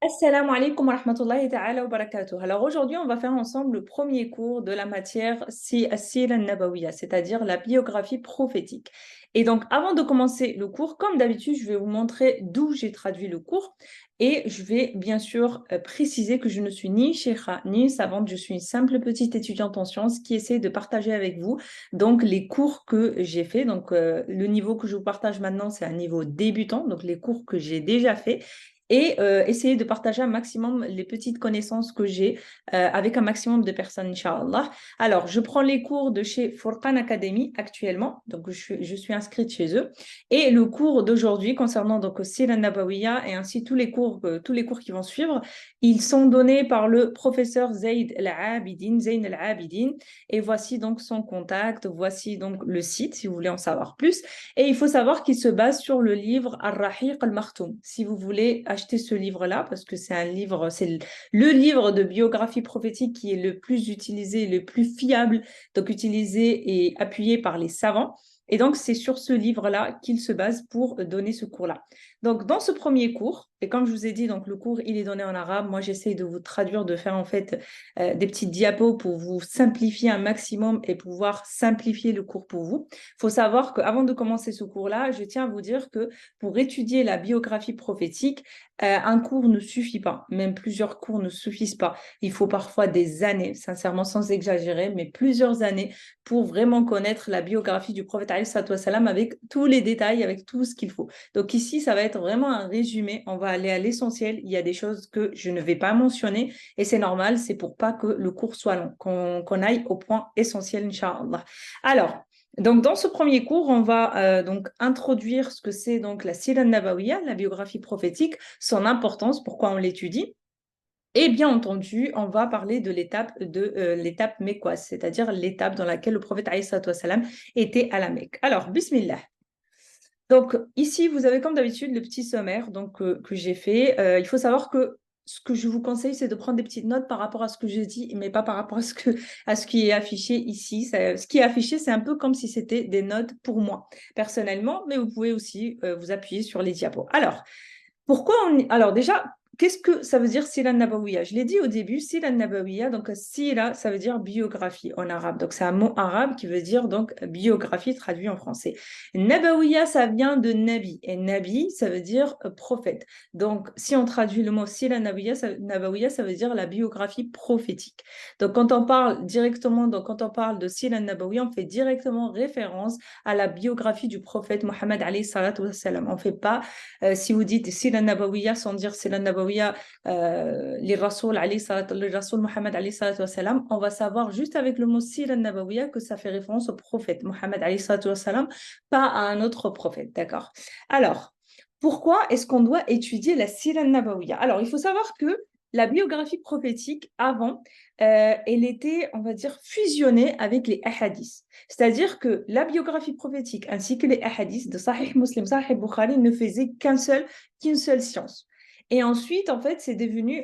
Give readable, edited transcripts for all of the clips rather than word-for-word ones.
Assalamu alaikum wa rahmatullahi ta'ala wa barakatuh. Alors aujourd'hui, on va faire ensemble le premier cours de la matière As-Sira an-Nabawiyya, c'est-à-dire la biographie prophétique. Et donc, avant de commencer le cours, comme d'habitude, je vais vous montrer d'où j'ai traduit le cours et je vais bien sûr préciser que je ne suis ni cheikha ni savante, je suis une simple petite étudiante en sciences qui essaie de partager avec vous donc les cours que j'ai fait. Donc, le niveau que je vous partage maintenant, c'est un niveau débutant, donc les cours que j'ai déjà fait et essayer de partager un maximum les petites connaissances que j'ai avec un maximum de personnes, Inch'Allah. Alors, je prends les cours de chez Furqan Academy actuellement, donc je suis inscrite chez eux. Et le cours d'aujourd'hui concernant donc Sira Nabawiya et ainsi tous les cours qui vont suivre, ils sont donnés par le professeur Zaid Al-Abidin, Zain Al-Abidin. Et voici donc son contact, voici donc le site si vous voulez en savoir plus. Et il faut savoir qu'il se base sur le livre Ar-Rahiq al-Maktoum. Si vous voulez acheter ce livre-là, parce que c'est un livre, c'est le livre de biographie prophétique qui est le plus utilisé, le plus fiable, donc utilisé et appuyé par les savants. Et donc, c'est sur ce livre-là qu'il se base pour donner ce cours-là. Donc, dans ce premier cours, et comme je vous ai dit, donc le cours, il est donné en arabe. Moi, j'essaie de vous traduire, de faire en fait des petites diapos pour vous simplifier un maximum et pouvoir simplifier le cours pour vous. Il faut savoir qu'avant de commencer ce cours-là, je tiens à vous dire que pour étudier la biographie prophétique, un cours ne suffit pas, même plusieurs cours ne suffisent pas. Il faut parfois des années, sincèrement sans exagérer, mais plusieurs années pour vraiment connaître la biographie du prophète alayhi salatu wassalam avec tous les détails, avec tout ce qu'il faut. Donc ici, ça va être vraiment un résumé. On va aller à l'essentiel. Il y a des choses que je ne vais pas mentionner et c'est normal, c'est pour pas que le cours soit long, qu'on aille au point essentiel, Inch'Allah. Alors, donc, dans ce premier cours, on va donc introduire ce que c'est donc la Sira Nabawiya, la biographie prophétique, son importance, pourquoi on l'étudie. Et bien entendu, on va parler de l'étape mécoise, c'est-à-dire l'étape dans laquelle le prophète alayhi salatu wassalam était à la Mecque. Alors, bismillah. Donc ici, vous avez comme d'habitude le petit sommaire donc, que j'ai fait. Il faut savoir que ce que je vous conseille, c'est de prendre des petites notes par rapport à ce que je dis, mais pas par rapport à ce qui est affiché ici. Ce qui est affiché, c'est un peu comme si c'était des notes pour moi, personnellement, mais vous pouvez aussi vous appuyer sur les diapos. Alors déjà, qu'est-ce que ça veut dire Sira Nabawiya? Je l'ai dit au début, Sira Nabawiya, donc Sira, ça veut dire biographie en arabe. Donc c'est un mot arabe qui veut dire donc biographie traduit en français. Nabawiya, ça vient de Nabi. Et Nabi, ça veut dire prophète. Donc si on traduit le mot Sira Nabawiya, ça veut dire la biographie prophétique. Donc quand on parle directement, donc quand on parle de Sira Nabawiya, on fait directement référence à la biographie du prophète Mohammed alayhi salatu wassalam. On ne fait pas si vous dites Sira Nabawiya sans dire Sira Nabawiya, le Rasoul Mohammed alayhi salatu wassalam, on va savoir juste avec le mot Sira Nabawiya que ça fait référence au prophète Mohammed alayhi salatu wassalam, pas à un autre prophète, d'accord? Alors, pourquoi est-ce qu'on doit étudier la Sira Nabawiya? Alors, il faut savoir que la biographie prophétique, avant, elle était, on va dire, fusionnée avec les ahadiths. C'est-à-dire que la biographie prophétique ainsi que les hadiths de Sahih Muslim, Sahih Bukhari ne faisaient qu'une seule science. Et ensuite, en fait, c'est devenu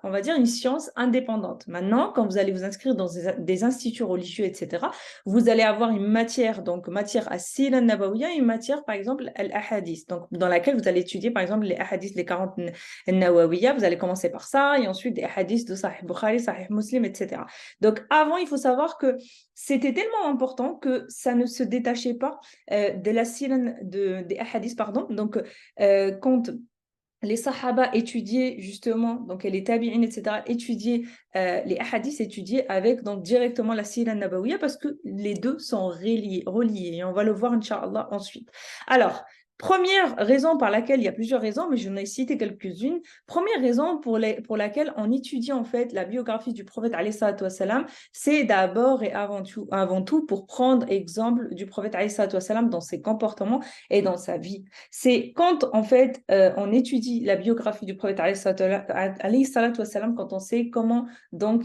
on va dire, une science indépendante. Maintenant, quand vous allez vous inscrire dans des instituts religieux, etc., vous allez avoir une matière, donc matière à Sira Nabawiya, une matière, par exemple, al-Ahadith, donc dans laquelle vous allez étudier, par exemple, les Ahadiths, les 40 Nawawiya, vous allez commencer par ça, et ensuite des Hadiths de Sahih Bukhari, Sahih Muslim, etc. Donc, avant, il faut savoir que c'était tellement important que ça ne se détachait pas de la siran des hadiths, pardon. Donc, quand les Sahaba étudiaient justement, donc les tabi'in, etc., étudiaient les hadiths, étudiaient avec donc directement la sira nabawiya parce que les deux sont reliés et on va le voir, Inch'Allah, ensuite. Alors, première raison par laquelle, il y a plusieurs raisons, mais je n'ai cité quelques-unes. Première raison pour laquelle on étudie en fait la biographie du prophète, alayhi salatu wassalam, c'est d'abord et avant tout pour prendre exemple du prophète, alayhi salatu wassalam, dans ses comportements et dans sa vie. C'est quand, en fait, on étudie la biographie du prophète, alayhi salatu wassalam, quand on sait comment, donc,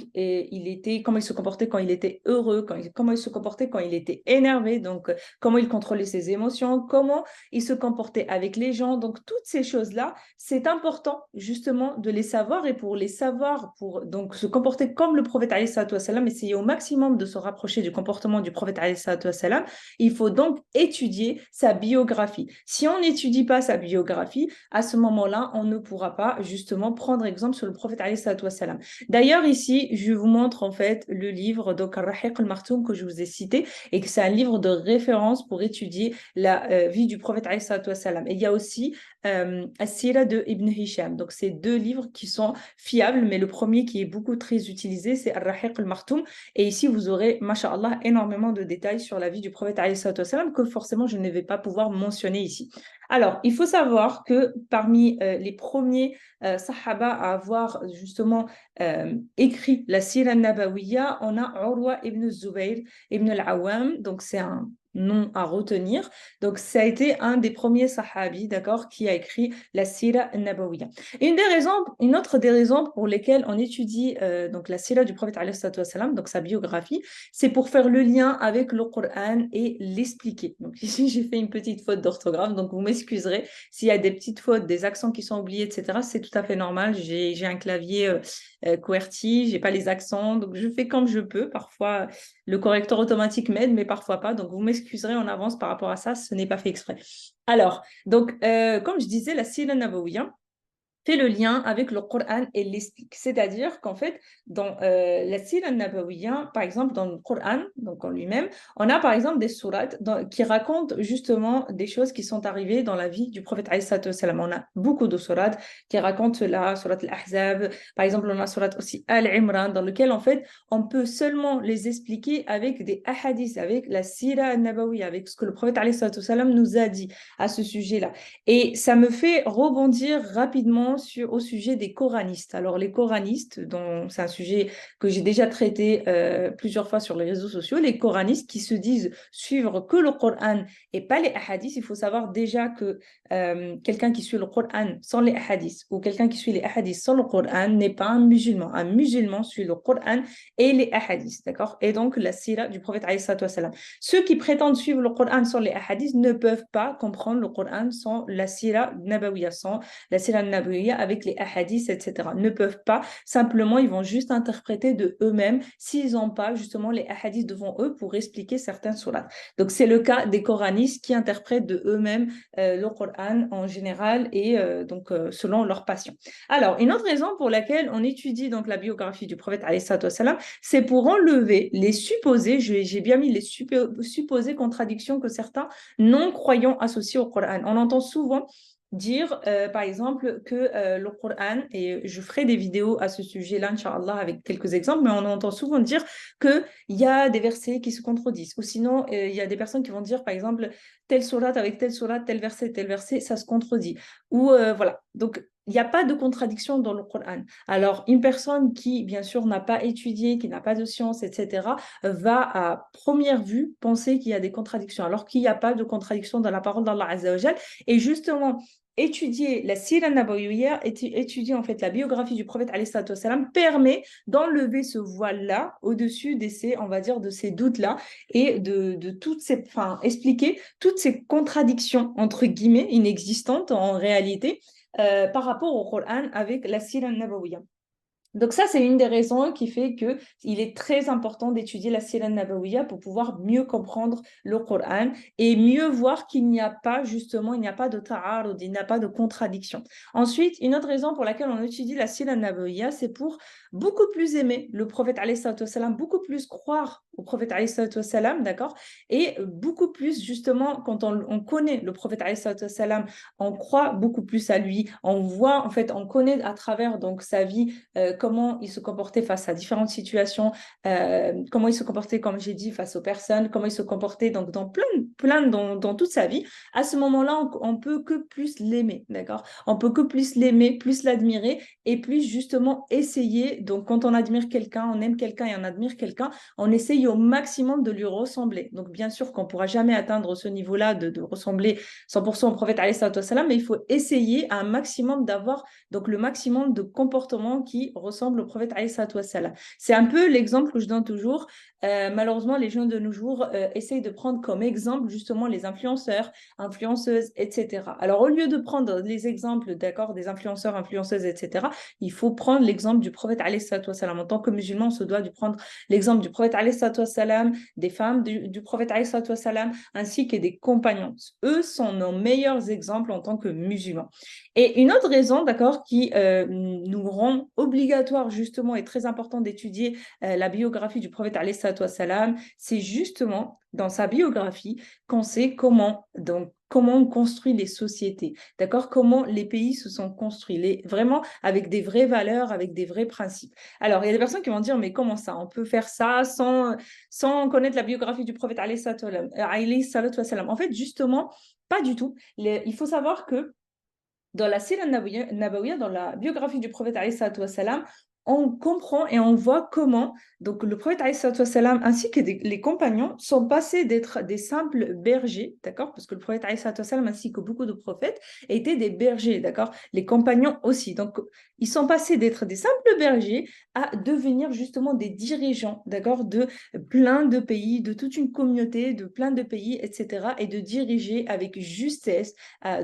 comment il se comportait quand il était heureux, comment il se comportait quand il était énervé, donc, comment il contrôlait ses émotions, comment il se comporter avec les gens. Donc, toutes ces choses-là, c'est important justement de les savoir et pour les savoir, pour donc se comporter comme le prophète alayhi salatu wassalam, essayer au maximum de se rapprocher du comportement du prophète alayhi salatu wassalam, il faut donc étudier sa biographie. Si on n'étudie pas sa biographie, à ce moment-là, on ne pourra pas justement prendre exemple sur le prophète alayhi salatu wassalam. D'ailleurs, ici, je vous montre en fait le livre donc Ar-Rahiq al-Maktoum que je vous ai cité et que c'est un livre de référence pour étudier la vie du prophète alayhi salatu wassalam. Et il y a aussi As-Sira de Ibn Hisham. Donc, c'est deux livres qui sont fiables, mais le premier qui est beaucoup très utilisé, c'est Ar-Rahiq al-Maktoum. Et ici, vous aurez, masha'Allah, énormément de détails sur la vie du prophète alayhi salatu wassalam que forcément, je ne vais pas pouvoir mentionner ici. Alors, il faut savoir que parmi les premiers sahaba à avoir justement écrit la Sira Nabawiya, on a Urwa ibn Zubayr ibn al-Awwam, donc c'est un nom à retenir. Donc, ça a été un des premiers sahabis, d'accord, qui a écrit la Sira Nabawiya. Et une autre des raisons pour lesquelles on étudie donc la Sira du prophète alayhi salatu wassalam, donc sa biographie, c'est pour faire le lien avec le Coran et l'expliquer. Donc ici, j'ai fait une petite faute d'orthographe, donc vous m'excuserez s'il y a des petites fautes, des accents qui sont oubliés, etc. C'est tout à fait normal. J'ai un clavier QWERTY, j'ai pas les accents, donc je fais comme je peux. Parfois, le correcteur automatique m'aide, mais parfois pas. Donc vous m'excuserez en avance par rapport à ça, ce n'est pas fait exprès. Alors, donc, comme je disais, la Sira Nabawiya fait le lien avec le Coran et l'explique. C'est-à-dire qu'en fait, dans la Sira Nabawiya, par exemple, dans le Coran, donc en lui-même, on a par exemple des sourates qui racontent justement des choses qui sont arrivées dans la vie du prophète alayhi salatu wassalam. On a beaucoup de sourates qui racontent cela, sourate al-Ahzab, par exemple, on a sourate aussi Al-Imran, dans lequel en fait, on peut seulement les expliquer avec des ahadiths, avec la Sira Nabawiya, avec ce que le prophète alayhi salatu wassalam nous a dit à ce sujet-là. Et ça me fait rebondir rapidement au sujet des coranistes. Alors, les coranistes, c'est un sujet que j'ai déjà traité plusieurs fois sur les réseaux sociaux, les coranistes qui se disent suivre que le Coran et pas les hadiths. Il faut savoir déjà que quelqu'un qui suit le Coran sans les hadiths ou quelqu'un qui suit les hadiths sans le Coran n'est pas un musulman. Un musulman suit le Coran et les hadiths, d'accord? Et donc, la sira du prophète alayhi salatu wassalam. Ceux qui prétendent suivre le Coran sans les hadiths ne peuvent pas comprendre le Coran sans la sira nabawiya, sans la sira nabawiya avec les hadiths, etc. Ne peuvent pas, simplement, ils vont juste interpréter de eux-mêmes s'ils n'ont pas justement les hadiths devant eux pour expliquer certaines sourates. Donc, c'est le cas des coranistes qui interprètent de eux-mêmes le Coran en général et selon leur passion. Alors, une autre raison pour laquelle on étudie donc la biographie du prophète alayhi salatu wassalam, c'est pour enlever les supposés, j'ai bien mis les supposées contradictions que certains non-croyants associent au Coran. On entend souvent dire, par exemple, que le Coran, et je ferai des vidéos à ce sujet-là, Inch'Allah, avec quelques exemples, mais on entend souvent dire qu'il y a des versets qui se contredisent. Ou sinon, il y a des personnes qui vont dire, par exemple, telle sourate avec telle sourate, tel verset, ça se contredit. Ou voilà. Donc, il n'y a pas de contradiction dans le Coran. Alors, une personne qui, bien sûr, n'a pas étudié, qui n'a pas de science, etc., va à première vue penser qu'il y a des contradictions, alors qu'il n'y a pas de contradiction dans la parole d'Allah Azza wa Jal. Et justement, étudier la Sira Nabawiya, étudier en fait la biographie du prophète alayhi salatu wassalam, permet d'enlever ce voile-là au-dessus on va dire, de ces doutes-là et de toutes ces, enfin, expliquer toutes ces contradictions, entre guillemets, inexistantes en réalité, par rapport au Coran avec la Sira Nabawiya. Donc ça, c'est une des raisons qui fait qu'il est très important d'étudier la Sira Nabawiya pour pouvoir mieux comprendre le Coran et mieux voir qu'il n'y a pas justement, il n'y a pas de ta'arud, il n'y a pas de contradiction. Ensuite, une autre raison pour laquelle on étudie la Sira Nabawiya, c'est pour beaucoup plus aimer le prophète alayhi salatu wassalam, beaucoup plus croire au prophète alayhi salatu wassalam, d'accord? Et beaucoup plus justement, quand on connaît le prophète alayhi salatu wassalam, on croit beaucoup plus à lui, on voit, en fait, on connaît à travers donc sa vie comment il se comportait face à différentes situations, comment il se comportait, comme j'ai dit, face aux personnes, comment il se comportait donc dans dans toute sa vie. À ce moment-là, on peut que plus l'aimer, d'accord? On peut que plus l'aimer, plus l'admirer et plus justement essayer. Donc, quand on admire quelqu'un, on aime quelqu'un et on admire quelqu'un, on essaye au maximum de lui ressembler. Donc, bien sûr qu'on ne pourra jamais atteindre ce niveau-là de ressembler 100% au prophète alayhi salatu wassalam, mais il faut essayer à un maximum d'avoir donc le maximum de comportements qui ressemblent ressemble au prophète alayhi salatu wassalam. C'est un peu l'exemple que je donne toujours. Malheureusement, les jeunes de nos jours essayent de prendre comme exemple justement les influenceurs, influenceuses, etc. Alors, au lieu de prendre les exemples, d'accord, des influenceurs, influenceuses, etc., il faut prendre l'exemple du prophète alayhi salatu wassalam. En tant que musulman, on se doit de prendre l'exemple du prophète alayhi salatu wassalam, des femmes du prophète alayhi salatu wassalam, ainsi que des compagnons. Eux sont nos meilleurs exemples en tant que musulmans. Et une autre raison, d'accord, qui nous rend obligatoire justement et très important d'étudier la biographie du prophète alayhi salatu wassalam, c'est justement dans sa biographie qu'on sait comment on construit les sociétés, d'accord, comment les pays se sont construits, vraiment avec des vraies valeurs, avec des vrais principes. Alors, il y a des personnes qui vont dire, mais comment ça? On peut faire ça sans connaître la biographie du prophète alayhi salatu wassalam. En fait, justement, pas du tout. Il faut savoir que dans la Sira Nabawiya, dans la biographie du prophète alayhi salatu wassalam, on comprend et on voit comment donc, le prophète alayhi salatu wassalam, ainsi que les compagnons sont passés d'être des simples bergers, d'accord? Parce que le prophète alayhi salatu wassalam, ainsi que beaucoup de prophètes, étaient des bergers, d'accord? Les compagnons aussi. Donc, ils sont passés d'être des simples bergers à devenir justement des dirigeants, d'accord? De plein de pays, de toute une communauté, de plein de pays, etc. Et de diriger avec justesse,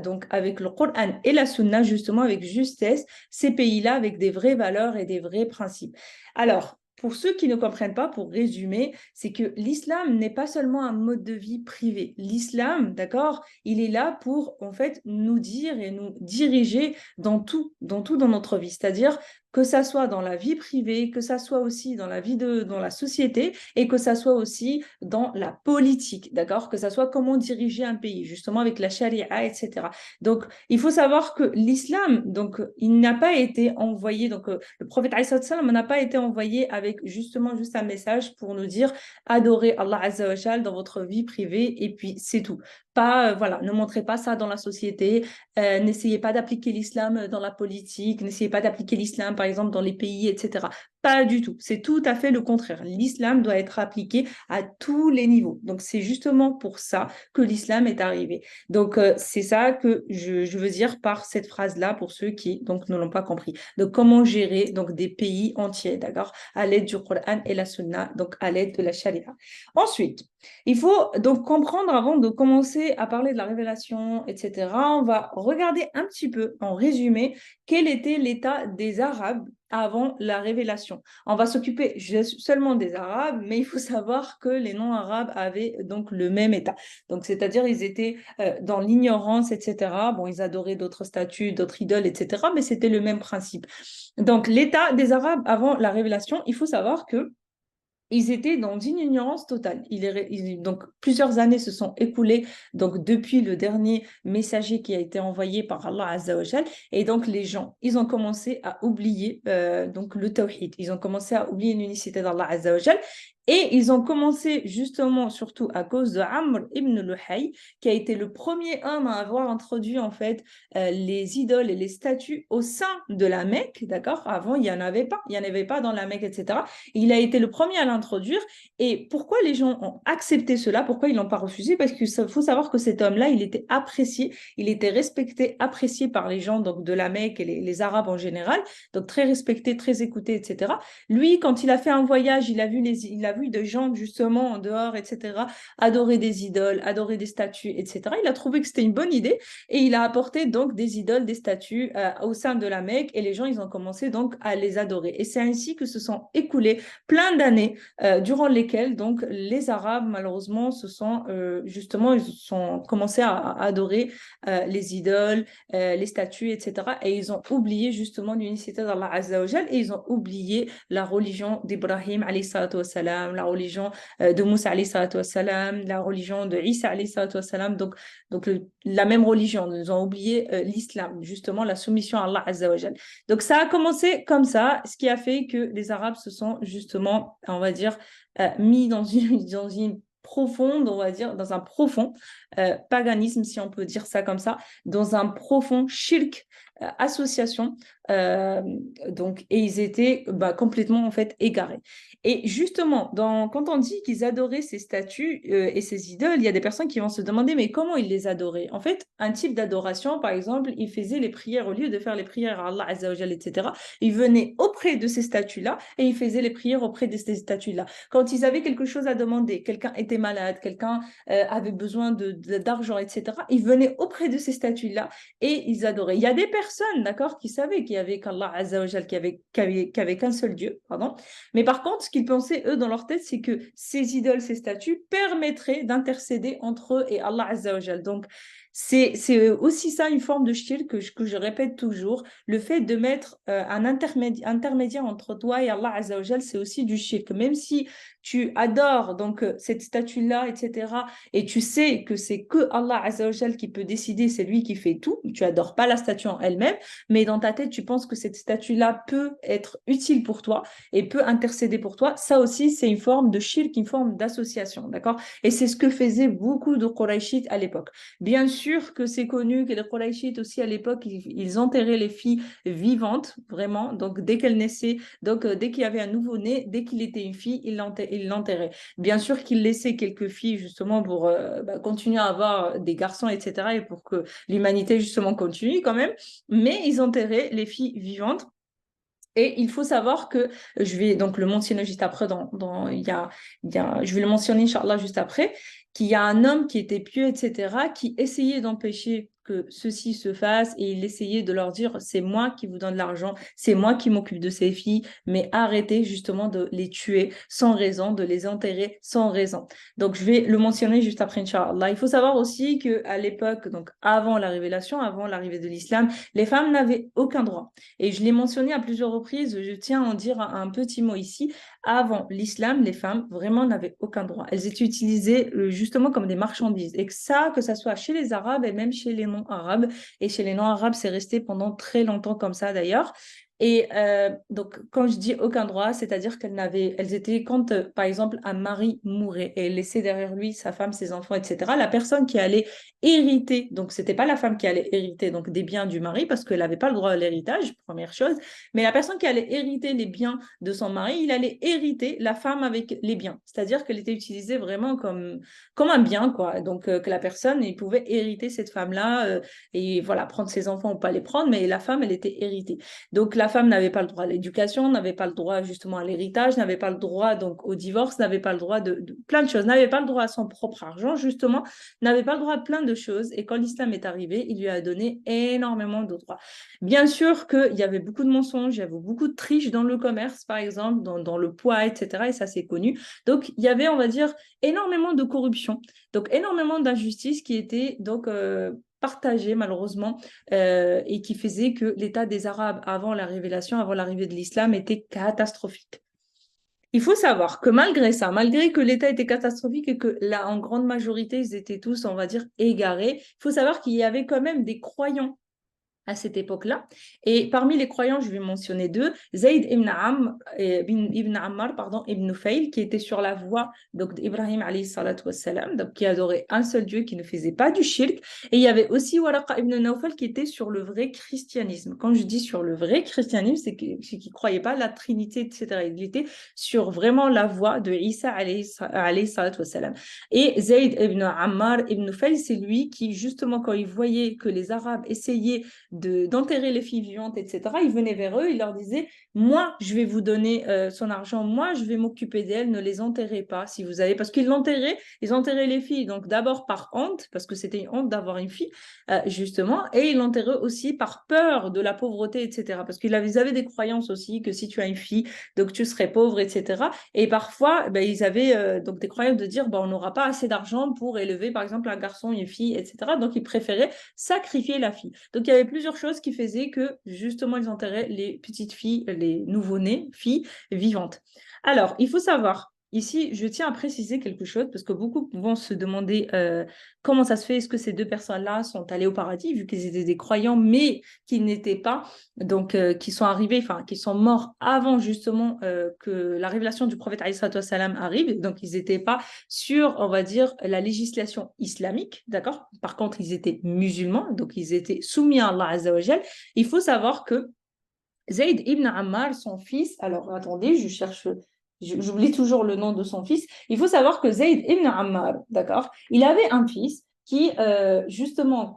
donc avec le Coran et la Sunna, justement, avec justesse, ces pays-là, avec des vraies valeurs et des vrais principes. Alors, pour ceux qui ne comprennent pas, pour résumer, c'est que l'islam n'est pas seulement un mode de vie privé. L'islam, d'accord, il est là pour, en fait, nous dire et nous diriger dans tout dans notre vie. C'est-à-dire que ça soit dans la vie privée, que ça soit aussi dans la vie dans la société et que ça soit aussi dans la politique, d'accord? Que ça soit comment diriger un pays, justement avec la charia, etc. Donc, il faut savoir que l'islam, donc, il n'a pas été envoyé, donc, le prophète alayhi salam n'a pas été envoyé avec justement juste un message pour nous dire adorez Allah Azza wa Jal dans votre vie privée et puis c'est tout. Pas, voilà, ne montrez pas ça dans la société, n'essayez pas d'appliquer l'islam dans la politique, n'essayez pas d'appliquer l'islam, par exemple, dans les pays, etc. Pas du tout. C'est tout à fait le contraire. L'islam doit être appliqué à tous les niveaux. Donc, c'est justement pour ça que l'islam est arrivé. Donc, c'est ça que je veux dire par cette phrase-là pour ceux qui donc, ne l'ont pas compris. Donc, comment gérer donc, des pays entiers, d'accord, à l'aide du Coran et la Sunna, donc à l'aide de la Sharia. Ensuite, il faut donc comprendre avant de commencer à parler de la révélation, etc. On va regarder un petit peu en résumé quel était l'état des Arabes avant la révélation. On va s'occuper seulement des Arabes, mais il faut savoir que les non-Arabes avaient donc le même état. Donc, c'est-à-dire ils étaient dans l'ignorance, etc. Bon, ils adoraient d'autres statues, d'autres idoles, etc. Mais c'était le même principe. Donc, l'état des Arabes avant la révélation, il faut savoir que ils étaient dans une ignorance totale. Donc, plusieurs années se sont écoulées donc, depuis le dernier messager qui a été envoyé par Allah Azza wa Jal. Et donc, les gens, ils ont commencé à oublier donc, le tawhid. Ils ont commencé à oublier l'unicité d'Allah Azza wa Jal. Et ils ont commencé justement, surtout à cause de Amr ibn Luhay, qui a été le premier homme à avoir introduit en fait les idoles et les statues au sein de la Mecque, d'accord? Avant, il n'y en avait pas. Il n'y en avait pas dans la Mecque, etc. Il a été le premier à l'introduire. Et pourquoi les gens ont accepté cela? Pourquoi ils l'ont pas refusé? Parce qu'il faut savoir que cet homme-là, il était apprécié, il était respecté, apprécié par les gens donc, de la Mecque et les Arabes en général. Donc très respecté, très écouté, etc. Lui, quand il a fait un voyage, il a vu des gens justement en dehors, etc., adorer des idoles, adorer des statues, etc. Il a trouvé que c'était une bonne idée et il a apporté donc des idoles, des statues au sein de la Mecque et les gens, ils ont commencé donc à les adorer. Et c'est ainsi que se sont écoulés plein d'années durant lesquelles donc les Arabes malheureusement justement ils ont commencé à adorer les idoles, les statues, etc. Et ils ont oublié justement l'unicité d'Allah Azza wa Jal et ils ont oublié la religion d'Ibrahim alayhi salatu wassalam, la religion de Moussa alayhi salatu wassalam, la religion de Isa alayhi salatu wassalam. Donc la même religion. Ils ont oublié l'islam, justement la soumission à Allah Azza wa Jal. Donc ça a commencé comme ça, ce qui a fait que les Arabes se sont justement, on va dire, mis dans une profonde, on va dire, dans un profond paganisme, si on peut dire ça comme ça, dans un profond shirk, association Euh, et ils étaient complètement en fait égarés. Et justement, quand on dit qu'ils adoraient ces statues et ces idoles, il y a des personnes qui vont se demander mais comment ils les adoraient? En fait, un type d'adoration, par exemple, ils faisaient les prières au lieu de faire les prières à Allah Azza wa Jal, etc. Ils venaient auprès de ces statues-là et ils faisaient les prières auprès de ces statues-là. Quand ils avaient quelque chose à demander, quelqu'un était malade, quelqu'un avait besoin d'argent, etc., ils venaient auprès de ces statues-là et ils adoraient. Il y a des personnes, d'accord, qui savaient qu'il y avait qu'Allah Azza wa Jal, qu'il y avait qu'un seul Dieu, pardon. Mais par contre, ce qu'ils pensaient, eux, dans leur tête, c'est que ces idoles, ces statues permettraient d'intercéder entre eux et Allah Azza wa Jal. Donc, c'est aussi ça une forme de shirk que je répète toujours. Le fait de mettre un intermédiaire entre toi et Allah Azza wa Jal, c'est aussi du shirk. Même si tu adores donc cette statue-là, etc., et tu sais que c'est que Allah Azza wa Jal qui peut décider, c'est lui qui fait tout, tu adores pas la statue en elle-même, mais dans ta tête, tu penses que cette statue-là peut être utile pour toi et peut intercéder pour toi, ça aussi, c'est une forme de shirk, une forme d'association, d'accord? Et c'est ce que faisaient beaucoup de Qurayshites à l'époque. Bien sûr que c'est connu que les Qurayshites aussi à l'époque, ils enterraient les filles vivantes, vraiment, donc dès qu'elles naissaient, donc dès qu'il y avait un nouveau-né, dès qu'il était une fille, ils l'enterraient. Bien sûr qu'ils laissaient quelques filles justement pour continuer à avoir des garçons, etc., et pour que l'humanité justement continue quand même, mais ils enterraient les filles vivantes. Et il faut savoir que je vais donc le mentionner juste après, je vais le mentionner, Inch'Allah, juste après, qu'il y a un homme qui était pieux, etc., qui essayait d'empêcher que ceci se fasse et il essayait de leur dire, c'est moi qui vous donne l'argent, c'est moi qui m'occupe de ces filles, mais arrêtez justement de les tuer sans raison, de les enterrer sans raison. Donc, je vais le mentionner juste après, Inch'Allah. Il faut savoir aussi qu'à l'époque, donc avant la révélation, avant l'arrivée de l'islam, les femmes n'avaient aucun droit. Et je l'ai mentionné à plusieurs reprises, je tiens à en dire un petit mot ici. Avant l'islam, les femmes vraiment n'avaient aucun droit. Elles étaient utilisées justement comme des marchandises. Et que ça soit chez les Arabes et même chez les non-Arabes. Et chez les non-Arabes, c'est resté pendant très longtemps comme ça d'ailleurs. Et donc, quand je dis aucun droit, c'est-à-dire elles étaient, quand par exemple un mari mourait et laissait derrière lui sa femme, ses enfants, etc., la personne qui allait hériter, donc c'était pas la femme qui allait hériter donc des biens du mari parce qu'elle n'avait pas le droit à l'héritage, première chose, mais la personne qui allait hériter les biens de son mari, il allait hériter la femme avec les biens, c'est-à-dire qu'elle était utilisée vraiment comme un bien, quoi. Donc que la personne, il pouvait hériter cette femme-là et voilà, prendre ses enfants ou pas les prendre, mais la femme, elle était héritée. Donc la femme n'avait pas le droit à l'éducation, n'avait pas le droit justement à l'héritage, n'avait pas le droit donc au divorce, n'avait pas le droit de plein de choses, n'avait pas le droit à son propre argent justement, n'avait pas le droit à plein de choses. Et quand l'islam est arrivé, il lui a donné énormément de droits. Bien sûr qu'il y avait beaucoup de mensonges, il y avait beaucoup de triches dans le commerce, par exemple, dans le poids, etc. Et ça, c'est connu. Donc, il y avait, on va dire, énormément de corruption, donc énormément d'injustice qui était donc partagée malheureusement et qui faisait que l'état des Arabes avant la révélation, avant l'arrivée de l'islam, était catastrophique. Il faut savoir que malgré ça, malgré que l'État était catastrophique et que là, en grande majorité, ils étaient tous, on va dire, égarés, il faut savoir qu'il y avait quand même des croyants à cette époque-là. Et parmi les croyants, je vais mentionner deux, Zayd ibn Ammar, pardon, ibn Nufayl, qui était sur la voie donc d'Ibrahim alayhi salatu wassalam, donc qui adorait un seul Dieu, qui ne faisait pas du shirk. Et il y avait aussi Waraqa ibn Nawfal qui était sur le vrai christianisme. Quand je dis sur le vrai christianisme, c'est qu'il ne croyait pas à la Trinité, etc. Il était sur vraiment la voie de Isa alayhi salatu wassalam. Et Zayd ibn Ammar ibn Nufayl, c'est lui qui, justement, quand il voyait que les Arabes essayaient d'enterrer les filles vivantes, etc., il venait vers eux, il leur disait, moi, je vais vous donner son argent, moi, je vais m'occuper d'elles, ne les enterrez pas si vous avez, parce qu'ils l'enterraient, ils enterraient les filles, donc d'abord par honte, parce que c'était une honte d'avoir une fille, justement, et ils l'enterraient aussi par peur de la pauvreté, etc., parce qu'ils avaient des croyances aussi que si tu as une fille, donc tu serais pauvre, etc., et parfois, ben, ils avaient donc des croyances de dire, ben, on n'aura pas assez d'argent pour élever, par exemple, un garçon, une fille, etc., donc ils préféraient sacrifier la fille. Donc il y avait plusieurs choses qui faisaient que justement ils enterraient les petites filles, les nouveau-nés, filles vivantes. Alors, il faut savoir, ici, je tiens à préciser quelque chose parce que beaucoup vont se demander comment ça se fait, est-ce que ces deux personnes-là sont allées au paradis vu qu'ils étaient des croyants mais qui n'étaient pas, donc qui sont arrivés, enfin qui sont morts avant justement que la révélation du prophète alayhi salatu wassalam arrive, donc ils n'étaient pas sur, on va dire, la législation islamique, d'accord? Par contre, ils étaient musulmans, donc ils étaient soumis à Allah Azza wa Jal. Il faut savoir que Zayd ibn Ammar, son fils, alors attendez, je cherche, j'oublie toujours le nom de son fils. Il faut savoir que Zayd ibn Ammar, d'accord, il avait un fils qui, justement,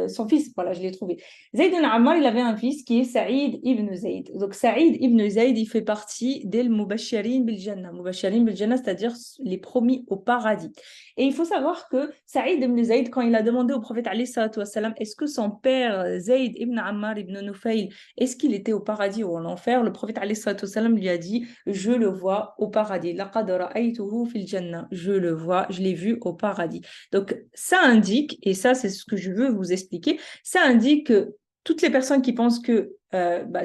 son fils, voilà, je l'ai trouvé. Zayd ibn Ammar, il avait un fils qui est Saïd ibn Zayd. Donc, Saïd ibn Zayd, il fait partie des Mubashirin bil Jannah. Mubashirin bil Jannah, c'est-à-dire les promis au paradis. Et il faut savoir que Saïd ibn Zayd, quand il a demandé au prophète, alayhi salatu wassalam, est-ce que son père, Zayd ibn Ammar ibn Nufayl, est-ce qu'il était au paradis ou en enfer? Le prophète alayhi salatu wassalam, lui a dit, je le vois au paradis. Laqad ra'aytuhu fil jannah. Je le vois, je l'ai vu au paradis. Donc, ça indique, et ça, c'est ce que je veux vous expliquer, ça indique que toutes les personnes qui pensent que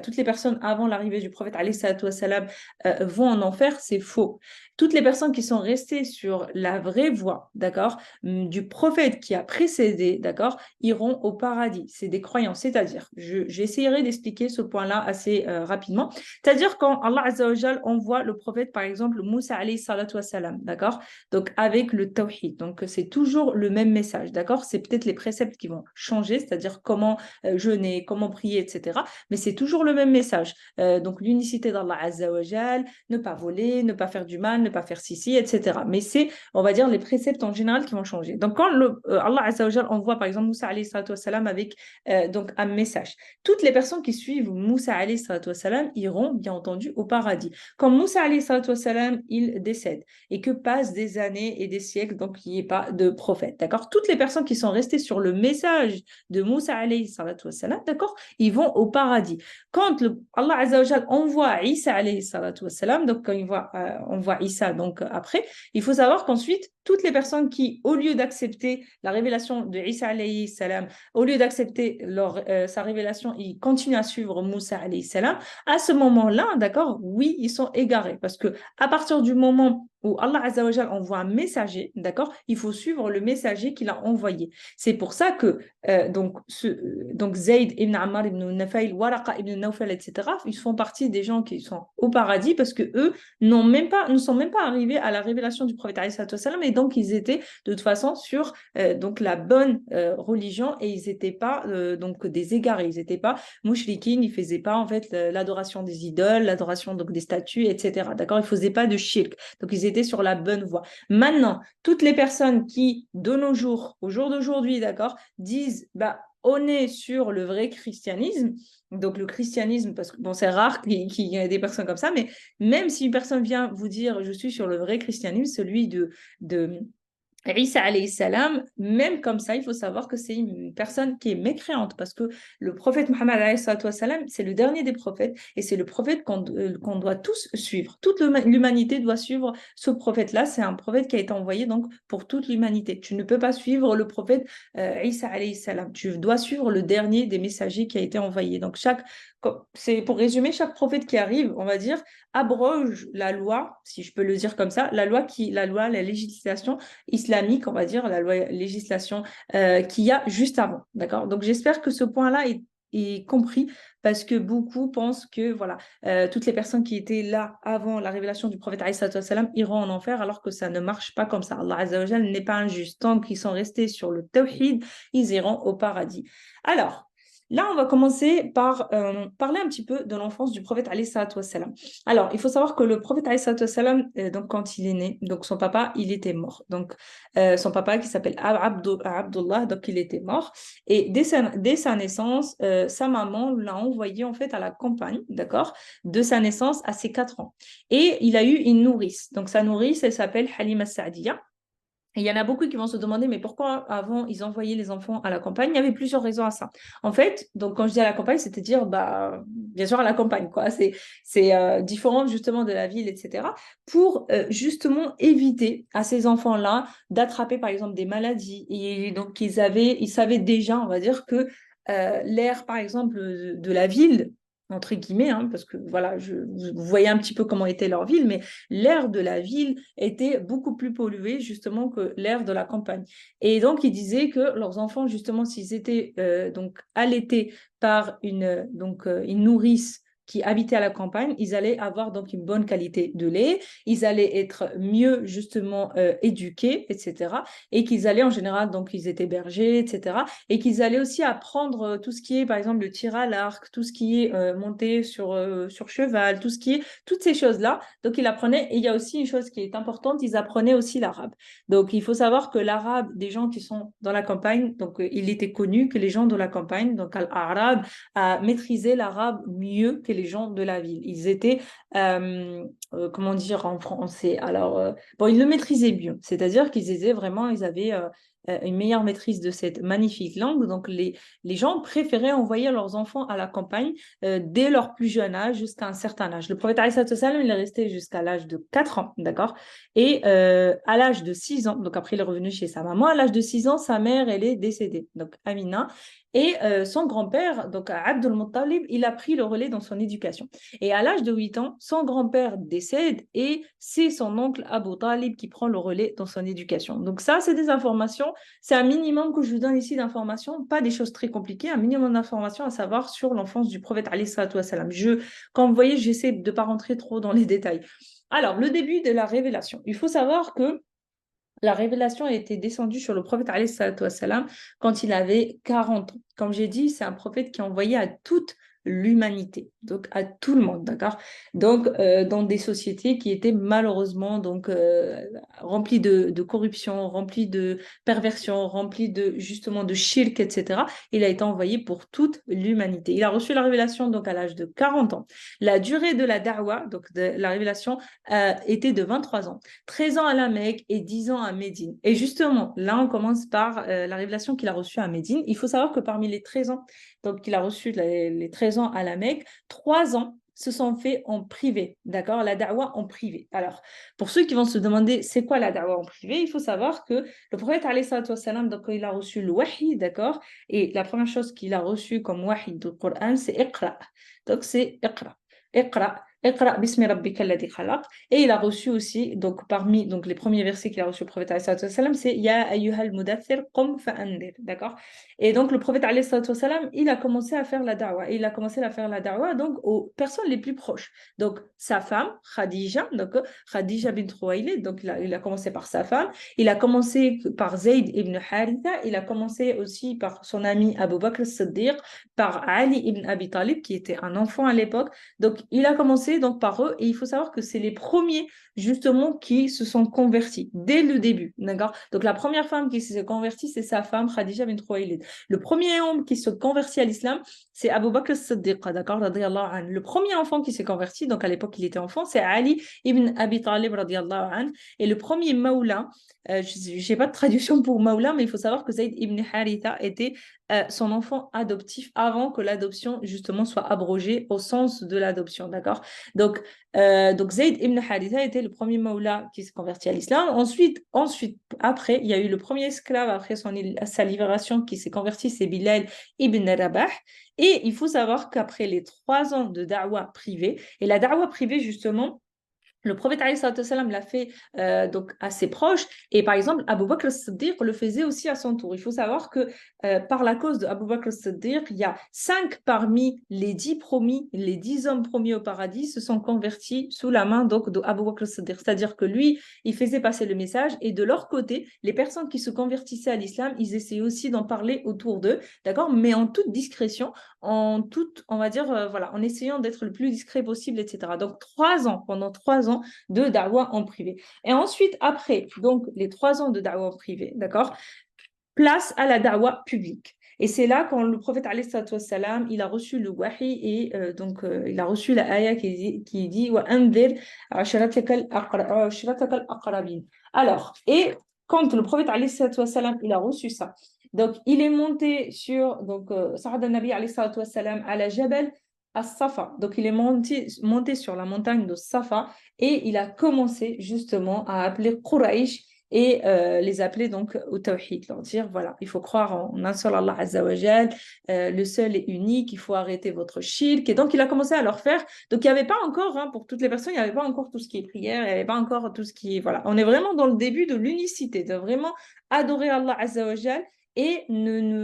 toutes les personnes avant l'arrivée du prophète alayhi salatu wassalam, vont en enfer, c'est faux. Toutes les personnes qui sont restées sur la vraie voie, d'accord, du prophète qui a précédé, d'accord, iront au paradis. C'est des croyances, c'est-à-dire, j'essaierai d'expliquer ce point-là assez rapidement. C'est-à-dire quand Allah Azza wa Jal envoie le prophète, par exemple, Moussa alayhi salatu wassalam, d'accord, donc avec le tawhid. Donc c'est toujours le même message, d'accord. C'est peut-être les préceptes qui vont changer, c'est-à-dire comment jeûner, comment prier, etc. Mais c'est toujours le même message. Donc l'unicité d'Allah Azza wa Jal, ne pas voler, ne pas faire du mal, ne pas faire ceci, etc. Mais c'est, on va dire, les préceptes en général qui vont changer. Donc quand Allah Azza wa Jal envoie par exemple Moussa alayhi salatu wassalam avec donc un message, toutes les personnes qui suivent Moussa alayhi salatu wassalam iront bien entendu au paradis. Quand Moussa alayhi salatu wassalam, il décède et que passent des années et des siècles, donc il n'y ait pas de prophète, d'accord? Toutes les personnes qui sont restées sur le message de Moussa alayhi salatu wassalam, d'accord, ils vont au paradis. Quand Allah Azza wa Jal envoie Isa alayhi salatu wassalam, donc quand on voit Isa donc après, il faut savoir qu'ensuite, toutes les personnes qui, au lieu d'accepter la révélation de Isa alayhi salam, au lieu d'accepter sa révélation, ils continuent à suivre Moussa alayhi salam, à ce moment-là, d'accord, oui, ils sont égarés. Parce que à partir du moment où Allah Azza wa Jal envoie un messager, d'accord, il faut suivre le messager qu'il a envoyé. C'est pour ça que donc Zayd ibn Ammar ibn Nufayl, Waraqa ibn Nawfal, etc., ils font partie des gens qui sont au paradis parce que eux ne sont même pas arrivés à la révélation du prophète alayhi salatu wassalam, et donc ils étaient de toute façon sur donc la bonne religion, et ils n'étaient pas donc des égarés, ils n'étaient pas mouchriquines, ils ne faisaient pas en fait l'adoration des idoles, l'adoration donc des statues, etc. D'accord, ils ne faisaient pas de shirk, donc ils étaient sur la bonne voie. Maintenant, toutes les personnes qui, de nos jours, au jour d'aujourd'hui, d'accord, disent, bah, on est sur le vrai christianisme, donc le christianisme, parce que bon, c'est rare qu'il y ait des personnes comme ça, mais même si une personne vient vous dire, je suis sur le vrai christianisme, celui de Isa alayhi salam, même comme ça, il faut savoir que c'est une personne qui est mécréante parce que le prophète Mohammed alayhi salatu wassalam, c'est le dernier des prophètes et c'est le prophète qu'on doit tous suivre. Toute l'humanité doit suivre ce prophète-là. C'est un prophète qui a été envoyé donc pour toute l'humanité. Tu ne peux pas suivre le prophète Isa alayhi salam. Tu dois suivre le dernier des messagers qui a été envoyé. Donc c'est pour résumer, chaque prophète qui arrive, on va dire, abroge la loi, si je peux le dire comme ça, la législation islamique, on va dire, la loi législation qu'il y a juste avant. D'accord? Donc j'espère que ce point-là est compris parce que beaucoup pensent que voilà, toutes les personnes qui étaient là avant la révélation du prophète alayhi salatu wassalam iront en enfer alors que ça ne marche pas comme ça. Allah Azza wa Jal n'est pas injuste. Tant qu'ils sont restés sur le tawhid, ils iront au paradis. Alors, là, on va commencer par parler un petit peu de l'enfance du prophète alayhi salatu wassalam. Alors, il faut savoir que le prophète alayhi salatu wassalam, donc quand il est né, donc son papa, il était mort. Donc, son papa qui s'appelle Abdullah, donc il était mort. Et dès sa naissance, sa maman l'a envoyé en fait à la campagne, d'accord, de sa naissance à ses 4 ans. Et il a eu une nourrice. Donc, sa nourrice, elle s'appelle Halima Sa'diya. Et il y en a beaucoup qui vont se demander, mais pourquoi avant ils envoyaient les enfants à la campagne? Il y avait plusieurs raisons à ça. En fait, donc quand je dis à la campagne, c'est-à-dire, bah, bien sûr à la campagne, quoi. C'est différent justement de la ville, etc. Pour justement éviter à ces enfants-là d'attraper par exemple des maladies. Et donc ils savaient déjà, on va dire, que l'air par exemple de la ville, entre guillemets, hein, parce que voilà, vous voyez un petit peu comment était leur ville, mais l'air de la ville était beaucoup plus pollué justement que l'air de la campagne. Et donc, ils disaient que leurs enfants, justement, s'ils étaient donc allaités par une nourrice qui habitaient à la campagne, ils allaient avoir donc une bonne qualité de lait, ils allaient être mieux justement éduqués, etc. Et qu'ils allaient en général, donc ils étaient bergers, etc. Et qu'ils allaient aussi apprendre tout ce qui est, par exemple, le tir à l'arc, tout ce qui est monter sur cheval, tout ce qui est, toutes ces choses-là. Donc ils apprenaient, et il y a aussi une chose qui est importante, ils apprenaient aussi l'arabe. Donc il faut savoir que l'arabe, des gens qui sont dans la campagne, donc il était connu que les gens de la campagne, donc l'arabe, a maîtrisé l'arabe mieux que les gens de la ville. Ils étaient, comment dire en français, alors, bon, ils le maîtrisaient mieux, c'est-à-dire qu'ils étaient vraiment, ils avaient une meilleure maîtrise de cette magnifique langue. Donc, les gens préféraient envoyer leurs enfants à la campagne dès leur plus jeune âge jusqu'à un certain âge. Le prophète, alayhi salatu wassalam, il est resté jusqu'à l'âge de 4 ans, d'accord? Et à l'âge de 6 ans, donc après, il est revenu chez sa maman. À l'âge de 6 ans, sa mère, elle est décédée, donc Amina. Et son grand-père, donc Abdul Muttalib, il a pris le relais dans son éducation. Et à l'âge de 8 ans, son grand-père décède et c'est son oncle Abu Talib qui prend le relais dans son éducation. Donc ça, c'est des informations, c'est un minimum que je vous donne ici d'informations, pas des choses très compliquées, un minimum d'informations à savoir sur l'enfance du prophète alayhi salatu wassalam. Comme vous voyez, j'essaie de ne pas rentrer trop dans les détails. Alors, le début de la révélation. Il faut savoir que la révélation a été descendue sur le prophète alayhi salatu wassalam quand il avait 40 ans. Comme j'ai dit, c'est un prophète qui est envoyé à toute l'humanité, donc à tout le monde, d'accord? Donc, dans des sociétés qui étaient malheureusement donc remplies de corruption, remplies de perversion, remplies de justement de shirk, etc. Il a été envoyé pour toute l'humanité. Il a reçu la révélation donc à l'âge de 40 ans. La durée de la da'wa, donc de la révélation, était de 23 ans. 13 ans à la Mecque et 10 ans à Médine. Et justement, là, on commence par la révélation qu'il a reçue à Médine. Il faut savoir que parmi les 13 ans, donc qu'il a reçu les 13 ans à la Mecque, 3 ans se sont faits en privé, d'accord? La da'wa en privé. Alors, pour ceux qui vont se demander c'est quoi la da'wa en privé, il faut savoir que le prophète, alayhi salatu wassalam, donc il a reçu le wahi, d'accord? Et la première chose qu'il a reçue comme wahi du Coran, c'est Iqra. Donc, c'est Iqra. Iqra. Iqra bismi rabbika alladhi khalaq. Et il a reçu aussi, donc parmi donc, les premiers versets qu'il a reçus au prophète, alayhi salatu wassalam, c'est Ya ayyuhal mudaththir qum fa'andir, d'accord? Et donc, le prophète, alayhi salatu wassalam, il a commencé à faire la da'wa. Et il a commencé à faire la da'wa donc, aux personnes les plus proches. Donc, sa femme, Khadija, donc Khadija bint Khuwaylid, donc il a commencé par sa femme. Il a commencé par Zayd ibn Haritha. Il a commencé aussi par son ami Abu Bakr as-Siddiq, par Ali ibn Abi Talib, qui était un enfant à l'époque. Donc, il a commencé donc, par eux. Et il faut savoir que c'est les premiers, justement, qui se sont convertis dès le début. D'accord? Donc, la première femme qui s'est convertie, c'est sa femme, Khadija bint Khuwaylid. Le premier homme qui se convertit à l'islam, c'est Abu Bakr as-Siddiq, d'accord, radiyallahu anhu. Le premier enfant qui s'est converti, donc à l'époque il était enfant, c'est Ali ibn Abi Talib, radiyallahu anhu. Et le premier Maula, je n'ai pas de traduction pour Maula, mais il faut savoir que Zayd ibn Haritha était son enfant adoptif avant que l'adoption justement soit abrogée au sens de l'adoption, d'accord? Donc Zayd ibn Haritha était le premier Maula qui s'est converti à l'islam. Ensuite, après, il y a eu le premier esclave après sa libération qui s'est converti, c'est Bilal ibn Rabah. Et il faut savoir qu'après les 3 ans de da'wa privée, et la da'wa privée justement, le prophète alayhi salatu wassalam l'a fait donc à ses proches et par exemple Abu Bakr as-Siddiq le faisait aussi à son tour. Il faut savoir que par la cause de Abu Bakr as-Siddiq, il y a 5 parmi les 10 promis, les 10 hommes promis au paradis se sont convertis sous la main donc de Abu Bakr as-Siddiq. C'est-à-dire que lui, il faisait passer le message et de leur côté, les personnes qui se convertissaient à l'islam, ils essayaient aussi d'en parler autour d'eux, d'accord, mais en toute discrétion, on va dire, voilà, en essayant d'être le plus discret possible, etc. Donc 3 ans, pendant 3 ans de da'wa en privé. Et ensuite, après, donc les 3 ans de da'wa en privé, d'accord, place à la da'wa publique. Et c'est là quand le prophète alayhi salatu wassalam, il a reçu le wahi et il a reçu la ayah qui dit wa anzir ashratakal aqrabin. Alors, et quand le prophète alayhi salatu wassalam, il a reçu ça, donc il est monté sur donc Sa'ad al-Nabi alayhi salatu wassalam à la Jabal as-Safa. Donc il est monté sur la montagne de Safa et il a commencé justement à appeler Quraysh et les appeler donc au tawhid, leur dire voilà, il faut croire en un seul Allah Azza wa Jal, le seul et unique, il faut arrêter votre shirk. Et donc il a commencé à leur faire. Donc il n'y avait pas encore, hein, pour toutes les personnes, il n'y avait pas encore tout ce qui est prière, il n'y avait pas encore tout ce qui est. Voilà, on est vraiment dans le début de l'unicité, de vraiment adorer Allah Azza wa Jal et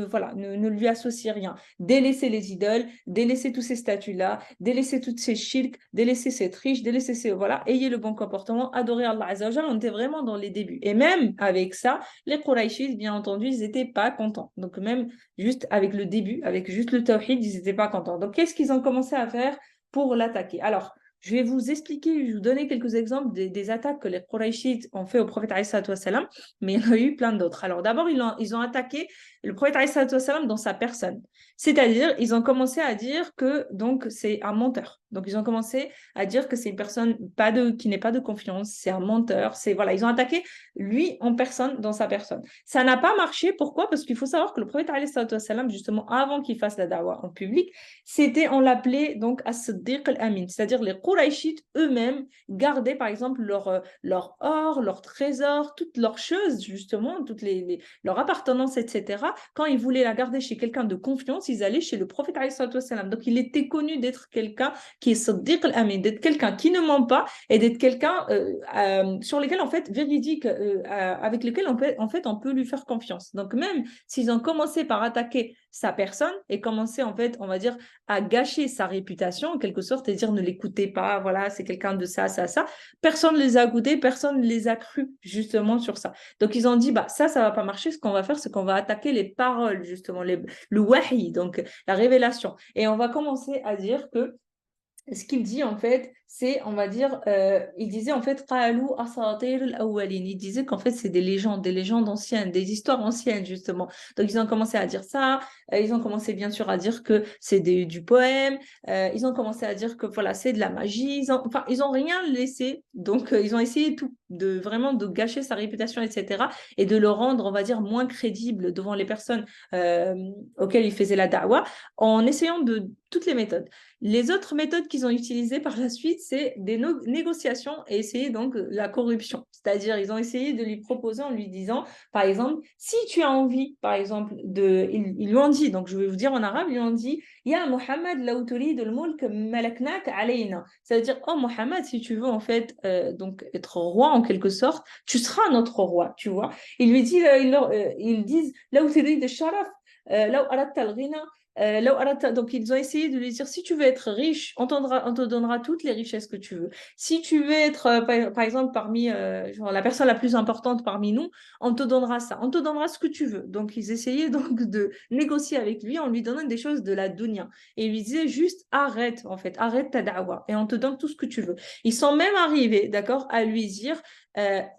voilà, ne lui associez rien. Délaissez les idoles, délaissez tous ces statuts-là, délaissez toutes ces shirks, délaissez ces triches, délaissez ces... Voilà, ayez le bon comportement, adorez Allah Azza wa Jalla. On était vraiment dans les débuts. Et même avec ça, les Quraishis, bien entendu, ils n'étaient pas contents. Donc même juste avec le début, avec juste le tawhid, ils n'étaient pas contents. Donc qu'est-ce qu'ils ont commencé à faire pour l'attaquer? Alors, je vais vous expliquer, je vais vous donner quelques exemples des attaques que les Quraishites ont fait au prophète alayhi salatu wassalam, mais il y en a eu plein d'autres. Alors d'abord, ils ont attaqué le prophète alayhi salatu wassalam dans sa personne. C'est-à-dire, ils ont commencé à dire que donc c'est un menteur. Donc ils ont commencé à dire que c'est une personne qui n'est pas de confiance, c'est un menteur, c'est voilà, ils ont attaqué lui en personne dans sa personne. Ça n'a pas marché, pourquoi? Parce qu'il faut savoir que le prophète alayhi salatu wassalam, justement avant qu'il fasse la dawa en public, on l'appelait donc as-Siddiq al-Amin, c'est-à-dire les Quraishites eux-mêmes gardaient par exemple leur or, leur trésor, toutes leurs choses justement, leur appartenance, etc. Quand ils voulaient la garder chez quelqu'un de confiance, ils allaient chez le prophète alayhi salatu wassalam. Donc il était connu d'être quelqu'un qui est Siddiq al-Amin, d'être quelqu'un qui ne ment pas et d'être quelqu'un sur lequel en fait véridique, avec lequel on peut lui faire confiance. Donc même s'ils ont commencé par attaquer sa personne et commencer en fait, on va dire, à gâcher sa réputation en quelque sorte et dire ne l'écoutez pas, voilà, c'est quelqu'un de ça, ça, ça. Personne ne les a écoutés, personne ne les a crus justement sur ça. Donc ils ont dit, bah ça va pas marcher, ce qu'on va faire, c'est qu'on va attaquer les paroles justement, le wahi, donc la révélation. Et on va commencer à dire que ce qu'il dit en fait, c'est, on va dire, il disait en fait, قالوا أساطير الأولين. Il disait qu'en fait, c'est des légendes anciennes, des histoires anciennes justement. Donc ils ont commencé à dire ça, ils ont commencé bien sûr à dire que c'est du poème, ils ont commencé à dire que voilà, c'est de la magie, enfin, ils ont rien laissé. Donc ils ont essayé tout, vraiment de gâcher sa réputation, etc. et de le rendre, on va dire, moins crédible devant les personnes auxquelles il faisait la da'wah en essayant de toutes les méthodes. Les autres méthodes qu'ils ont utilisées par la suite, c'est des négociations et essayer donc la corruption. C'est-à-dire, ils ont essayé de lui proposer en lui disant, par exemple, si tu as envie, par exemple, ils lui ont dit, donc je vais vous dire en arabe, ils lui ont dit, Ya Muhammad, law turid al-mulk malaknak alayna. C'est-à-dire, oh Muhammad, si tu veux en fait donc être roi en quelque sorte, tu seras notre roi, tu vois. Ils disent, law turid al-sharaf, law aradta al-ghina, donc, ils ont essayé de lui dire, si tu veux être riche, on te donnera toutes les richesses que tu veux. Si tu veux être, par exemple, parmi genre, la personne la plus importante parmi nous, on te donnera ça. On te donnera ce que tu veux. Donc, ils essayaient donc de négocier avec lui en lui donnant des choses de la dunya. Et ils lui disaient juste, arrête, en fait, arrête ta da'wah et on te donne tout ce que tu veux. Ils sont même arrivés, d'accord, à lui dire,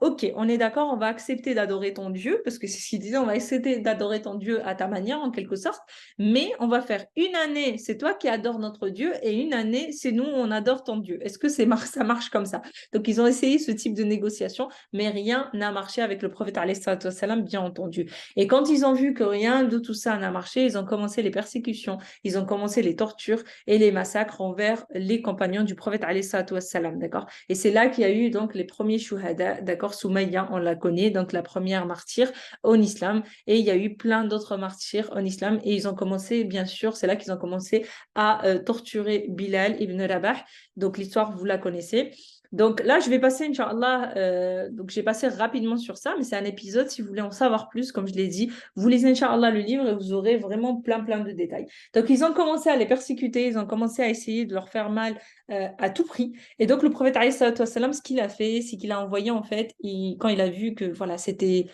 ok, on est d'accord, on va accepter d'adorer ton Dieu, parce que c'est ce qu'il disait, on va accepter d'adorer ton Dieu à ta manière, en quelque sorte, mais on va faire une année, c'est toi qui adores notre Dieu, et une année, c'est nous, on adore ton Dieu. Est-ce que ça marche comme ça? Donc, ils ont essayé ce type de négociation, mais rien n'a marché avec le prophète, alayhi salatu wassalam, bien entendu. Et quand ils ont vu que rien de tout ça n'a marché, ils ont commencé les persécutions, ils ont commencé les tortures et les massacres envers les compagnons du prophète, alayhi salatu wassalam, d'accord? Et c'est là qu'il y a eu donc les premiers shuhada, d'accord? Soumaïa, on la connaît, donc la première martyre en islam, et il y a eu plein d'autres martyrs en islam, et ils ont commencé, bien sûr, c'est là qu'ils ont commencé à torturer Bilal ibn Rabah. Donc l'histoire, vous la connaissez. Donc là, je vais passer, Inch'Allah, donc j'ai passé rapidement sur ça, mais c'est un épisode, si vous voulez en savoir plus, comme je l'ai dit, vous lisez, Inch'Allah, le livre et vous aurez vraiment plein de détails. Donc ils ont commencé à les persécuter, ils ont commencé à essayer de leur faire mal à tout prix. Et donc le prophète, alayhi salatu wassalam, ce qu'il a fait, c'est qu'il a envoyé, en fait, quand il a vu que voilà, c'était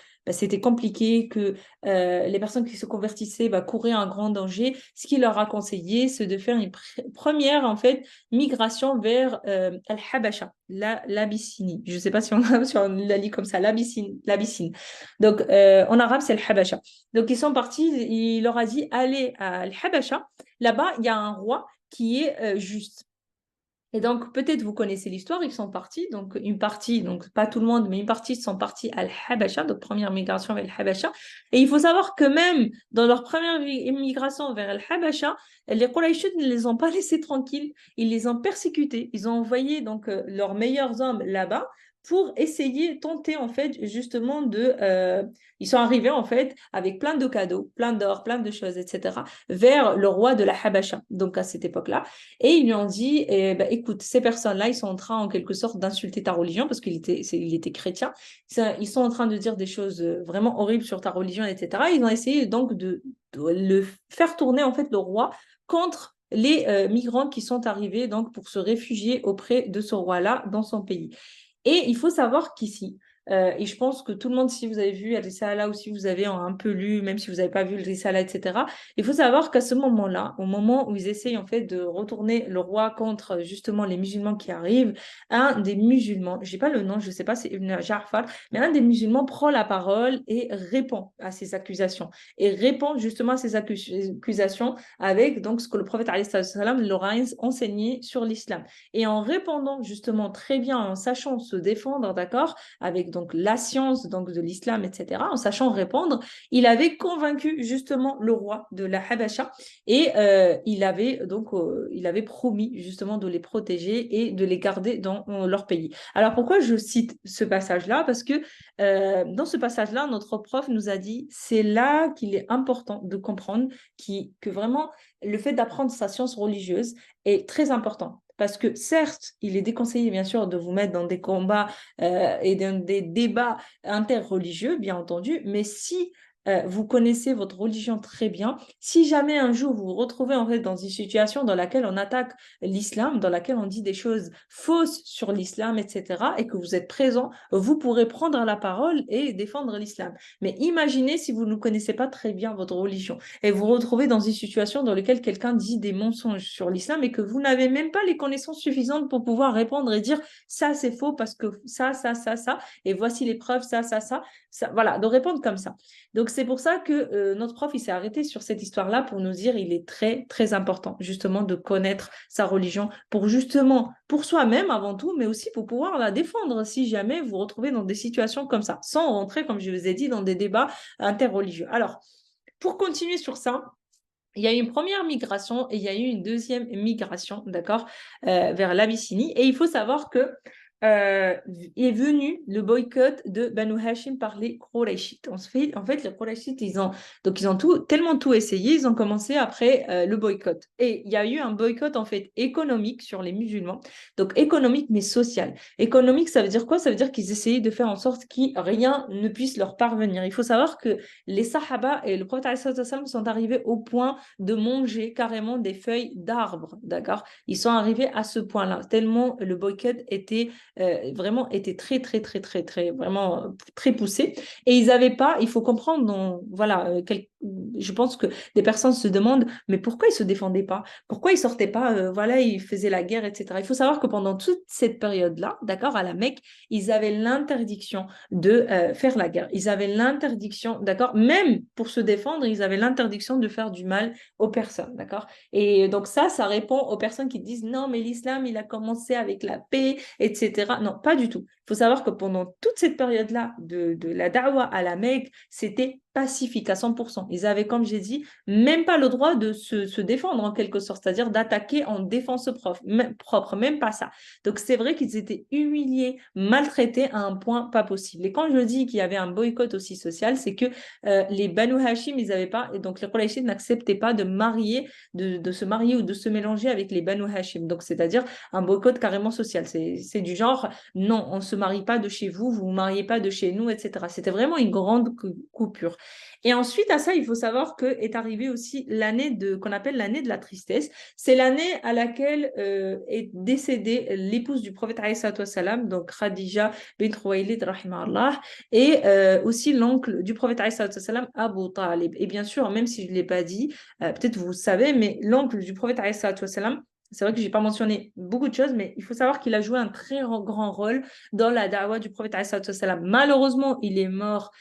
compliqué, que les personnes qui se convertissaient couraient un grand danger. Ce qu'il leur a conseillé, c'est de faire une première en fait migration vers Al-Habasha, l'Abyssinie. Je ne sais pas si on la lit comme ça, l'Abyssine. Donc en arabe, c'est Al-Habasha. Donc ils sont partis, il leur a dit allez à Al-Habasha. Là-bas, il y a un roi qui est juste. Et donc, peut-être vous connaissez l'histoire, ils sont partis, donc une partie, donc pas tout le monde, mais une partie sont partis à Al-Habasha, donc première migration vers Al-Habasha. Et il faut savoir que même dans leur première migration vers Al-Habasha, les Qurayshites ne les ont pas laissés tranquilles, ils les ont persécutés, ils ont envoyé donc leurs meilleurs hommes là-bas pour essayer, tenter en fait justement ils sont arrivés en fait avec plein de cadeaux, plein d'or, plein de choses, etc., vers le roi de la Habasha, donc à cette époque-là. Et ils lui ont dit, écoute, ces personnes-là, ils sont en train en quelque sorte d'insulter ta religion parce il était chrétien. Ils sont en train de dire des choses vraiment horribles sur ta religion, etc. Ils ont essayé donc de le faire tourner en fait le roi contre les migrants qui sont arrivés donc pour se réfugier auprès de ce roi-là dans son pays. Et il faut savoir qu'ici, et je pense que tout le monde, si vous avez vu Al-Risala ou si vous avez un peu lu, même si vous n'avez pas vu le Risala, etc., il faut savoir qu'à ce moment-là, au moment où ils essayent en fait de retourner le roi contre justement les musulmans qui arrivent, un des musulmans, je n'ai pas le nom, je ne sais pas si c'est Ibn Ja'far, mais un des musulmans prend la parole et répond à ces accusations. Et répond justement à ces accusations avec donc ce que le prophète alayhi salam leur a enseigné sur l'islam. Et en répondant justement très bien, en sachant se défendre, d'accord, avec donc la science donc de l'islam, etc., en sachant répondre, il avait convaincu justement le roi de la Habasha et il avait promis justement de les protéger et de les garder dans leur pays. Alors pourquoi je cite ce passage-là? Parce que dans ce passage-là, notre prof nous a dit, c'est là qu'il est important de comprendre que vraiment le fait d'apprendre sa science religieuse est très important. Parce que certes, il est déconseillé, bien sûr, de vous mettre dans des combats et dans des débats interreligieux, bien entendu, mais si vous connaissez votre religion très bien, si jamais un jour vous vous retrouvez en fait dans une situation dans laquelle on attaque l'islam, dans laquelle on dit des choses fausses sur l'islam, etc., et que vous êtes présent, vous pourrez prendre la parole et défendre l'islam. Mais imaginez si vous ne connaissez pas très bien votre religion et vous vous retrouvez dans une situation dans laquelle quelqu'un dit des mensonges sur l'islam et que vous n'avez même pas les connaissances suffisantes pour pouvoir répondre et dire ça c'est faux parce que ça, et voici les preuves, ça. Voilà, de répondre comme ça. Donc c'est pour ça que notre prof il s'est arrêté sur cette histoire-là pour nous dire il est très très important justement de connaître sa religion pour justement pour soi-même avant tout, mais aussi pour pouvoir la défendre si jamais vous vous retrouvez dans des situations comme ça, sans rentrer comme je vous ai dit dans des débats interreligieux. Alors pour continuer sur ça, il y a eu une première migration et il y a eu une deuxième migration, d'accord, vers l'Abyssinie. Et il faut savoir que euh, est venu le boycott de Banu Hashim par les Qurayshites. En fait, les Qurayshites, ils ont tellement tout essayé, ils ont commencé après le boycott. Et il y a eu un boycott en fait économique sur les musulmans, donc économique mais social. Économique, ça veut dire quoi? Ça veut dire qu'ils essayaient de faire en sorte que rien ne puisse leur parvenir. Il faut savoir que les Sahaba et le prophète alayhi salam sont arrivés au point de manger carrément des feuilles d'arbres, d'accord? Ils sont arrivés à ce point-là, tellement le boycott vraiment était très, très, très, très, très, vraiment très poussé. Et ils n'avaient pas, il faut comprendre, voilà, je pense que des personnes se demandent, mais pourquoi ils ne se défendaient pas? Pourquoi ils ne sortaient pas, voilà, ils faisaient la guerre, etc. Il faut savoir que pendant toute cette période-là, d'accord, à la Mecque, ils avaient l'interdiction de faire la guerre. Ils avaient l'interdiction, d'accord, même pour se défendre, ils avaient l'interdiction de faire du mal aux personnes, d'accord? Et donc ça répond aux personnes qui disent non, mais l'islam, il a commencé avec la paix, etc. Non, pas du tout. Il faut savoir que pendant toute cette période-là de la da'wah à la Mecque, c'était pacifique à 100%. Ils avaient, comme j'ai dit, même pas le droit de se défendre en quelque sorte, c'est-à-dire d'attaquer en défense propre, même pas ça. Donc c'est vrai qu'ils étaient humiliés, maltraités à un point pas possible. Et quand je dis qu'il y avait un boycott aussi social, c'est que les Banu Hashim, ils n'avaient pas, et donc les Qurayshites n'acceptaient pas de se marier ou de se mélanger avec les Banu Hashim. Donc c'est-à-dire un boycott carrément social. C'est du genre, non, on ne se marie pas de chez vous, vous ne vous mariez pas de chez nous, etc. C'était vraiment une grande coupure. Et ensuite à ça, il faut savoir que est arrivée aussi qu'on appelle l'année de la tristesse. C'est l'année à laquelle est décédée l'épouse du prophète alayhi salam, donc Khadija bint Khuwaylid rahimahullah, et aussi l'oncle du prophète alayhi salam, Abu Talib. Et bien sûr, même si je ne l'ai pas dit, peut-être vous savez, mais l'oncle du prophète alayhi salam, c'est vrai que je n'ai pas mentionné beaucoup de choses, mais il faut savoir qu'il a joué un très grand rôle dans la da'wah du prophète alayhi salam. Malheureusement, il est mort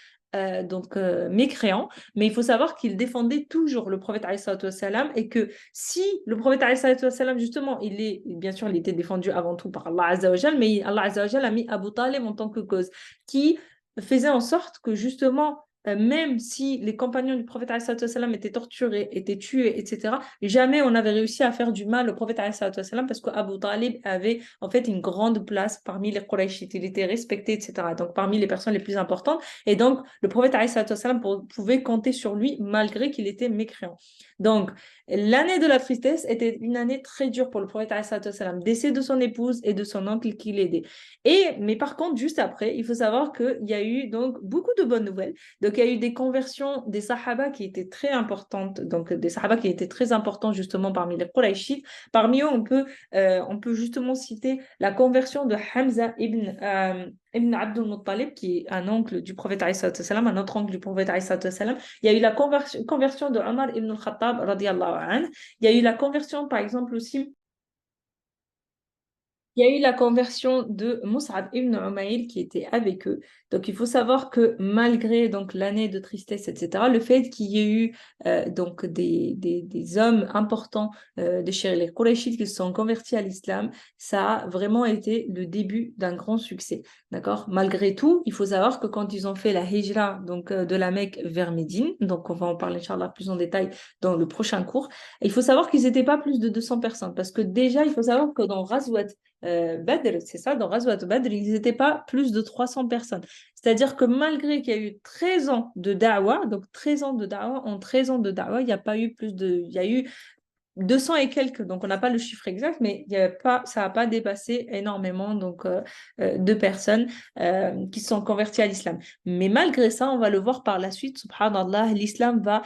mécréant, mais il faut savoir qu'il défendait toujours le prophète alayhi salam et que si le prophète alayhi salam, justement, bien sûr, il était défendu avant tout par Allah Azza wa Jal, mais Allah Azza wa Jal a mis Abu Talib en tant que cause, qui faisait en sorte que justement même si les compagnons du prophète alayhi salatu wassalam étaient torturés, étaient tués, etc., jamais on avait réussi à faire du mal au prophète alayhi salatu wassalam parce qu'Abu Talib avait en fait une grande place parmi les Qurayshites. Il était respecté, etc. Donc parmi les personnes les plus importantes. Et donc le prophète alayhi salatu wassalam pouvait compter sur lui malgré qu'il était mécréant. Donc l'année de la tristesse était une année très dure pour le prophète alayhi salatu wassalam. Décès de son épouse et de son oncle qui l'aidait. Mais par contre, juste après, il faut savoir qu'il y a eu donc beaucoup de bonnes nouvelles. Donc, il y a eu des conversions des Sahaba qui étaient très importantes, donc des Sahaba qui étaient très importants justement parmi les Qurayshites. Parmi eux, on peut justement citer la conversion de Hamza ibn Abdul Muttalib, qui est un oncle du prophète alayhi salatu wassalam, un autre oncle du prophète alayhi salatu wassalam. Il y a eu la conversion de Omar ibn al-Khattab, radiallahu anhu. Il y a eu la conversion, par exemple, aussi. Il y a eu la conversion de Mus'ab ibn Umayr qui était avec eux. Donc, il faut savoir que malgré donc l'année de tristesse, etc., le fait qu'il y ait eu donc des hommes importants de chez les Qurayshites qui se sont convertis à l'islam, ça a vraiment été le début d'un grand succès. D'accord? Malgré tout, il faut savoir que quand ils ont fait la hijra donc, de la Mecque vers Médine, donc on va en parler, Inch'Allah, plus en détail dans le prochain cours, il faut savoir qu'ils n'étaient pas plus de 200 personnes parce que déjà, il faut savoir que dans Ghazwat Badr, c'est ça, dans Ghazwat Badr, ils n'étaient pas plus de 300 personnes. C'est-à-dire que malgré qu'il y a eu 13 ans de da'wah, donc 13 ans de da'wah, en 13 ans de da'wah, il n'y a pas eu plus de... Il y a eu 200 et quelques, donc on n'a pas le chiffre exact, mais il y a pas, ça n'a pas dépassé énormément de personnes qui se sont converties à l'islam. Mais malgré ça, on va le voir par la suite, subhanallah, l'islam va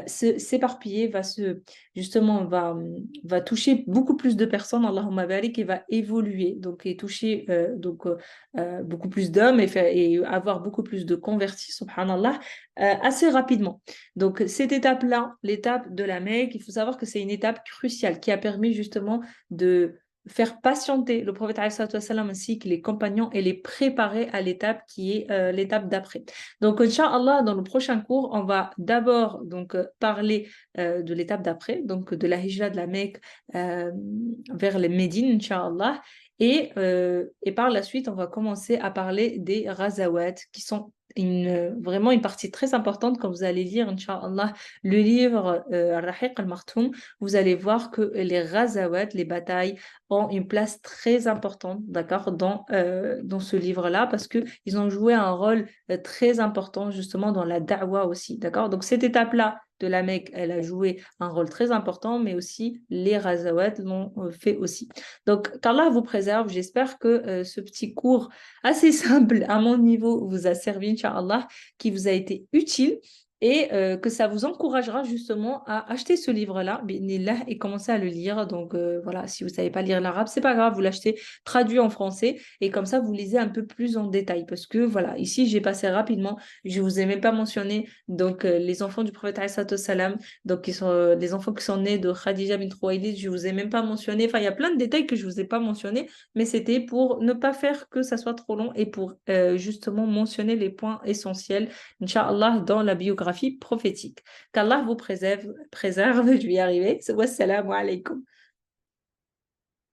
s'éparpiller, justement, va toucher beaucoup plus de personnes, Allahumma barik, et va évoluer, donc et toucher beaucoup plus d'hommes et avoir beaucoup plus de convertis, subhanallah, assez rapidement. Donc, cette étape-là, l'étape de la Mecque, il faut savoir que c'est une étape cruciale qui a permis justement de faire patienter le prophète alayhi salatu wassalam ainsi que les compagnons et les préparer à l'étape qui est l'étape d'après. Donc, Inch'Allah, dans le prochain cours, on va d'abord parler de l'étape d'après, donc de la hijra de la Mecque vers les Médines, Inch'Allah. Et par la suite, on va commencer à parler des Ghazawat, qui sont vraiment une partie très importante quand vous allez lire, Inch'Allah, le livre Al-Rahiq al-Maktoum. Vous allez voir que les Ghazawat, les batailles, ont une place très importante, d'accord, dans ce livre-là, parce qu'ils ont joué un rôle très important justement dans la da'wah aussi, d'accord. Donc cette étape-là de la Mecque, elle a joué un rôle très important, mais aussi les Ghazawat l'ont fait aussi. Donc qu'Allah vous préserve. J'espère que ce petit cours assez simple à mon niveau vous a servi, Inch'Allah, qui vous a été utile et que ça vous encouragera justement à acheter ce livre-là, bi'idhnillah, et commencer à le lire. Donc voilà, si vous ne savez pas lire l'arabe, c'est pas grave, vous l'achetez traduit en français et comme ça vous lisez un peu plus en détail parce que voilà, ici j'ai passé rapidement, je vous ai même pas mentionné donc les enfants du prophète alayhi salatu wassalam, donc qui sont des enfants qui sont nés de Khadija bint Khuwaylid, je vous ai même pas mentionné, enfin il y a plein de détails que je vous ai pas mentionnés, mais c'était pour ne pas faire que ça soit trop long et pour justement mentionner les points essentiels, Inch'Allah, dans la biographie prophétique. Qu'Allah vous préserve, je vais y arriver. Wassalamu alaikum.